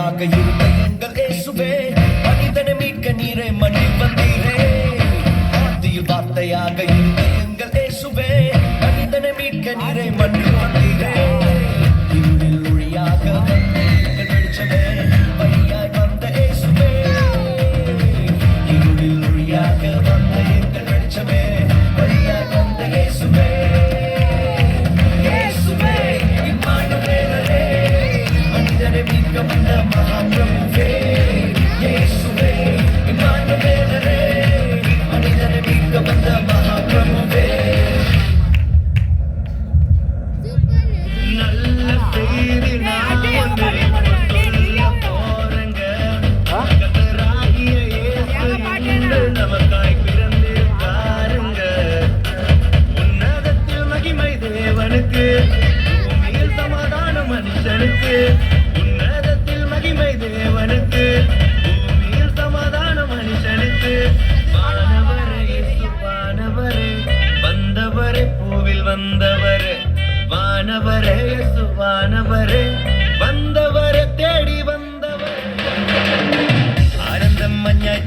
ஒளியாக இருந்த எங்கள் இயேசுவே, மனிதனை மீட்க நீரை மண்ணில் வந்தீரே. ஆதியில் வார்த்தையாக இருந்த எங்கள் இயேசுவே, மனிதனை மீட்க நீரை மண்ணில் வந்தீரே. இருளில் ஒளியாக வந்த எங்கள் வெளிச்சமே, வழியாய் வந்த இயேசுவே. இருளில் ஒளியாக வந்த எங்கள் வெளிச்சமே, வழியாய் வந்த இயேசுவே. இயேசுவே இம்மானுவேலரே, மனிதரை மீட்க வந்த மகாபிரபுவே. இயேசுவே இம்மானுவேலரே, மனிதரை மீட்க வந்த மகாபிரபுவே. நல்ல செய்தி நான் ஒன்றை சொல்ல போறேங்க. கர்த்தராகிய இயேசு இன்று நமக்காய் பிறந்திருக்காருங்க. உன்னதத்தில் மகிமை தேவனுக்கு, பூமியில் சமாதானம் மனுஷனுக்கு. உன்னதத்தில் மகிமை தேவனுக்கு, பூமியில் சமாதானம் மனுஷனுக்கு. வானவரே இயேசு வானவரே, வந்தவரே பூவில் வந்தவரே. வானவரே இயேசு வானவரே, வந்தவரே தேடி வந்தவரே. ஆனந்தம் மஞ்சாய்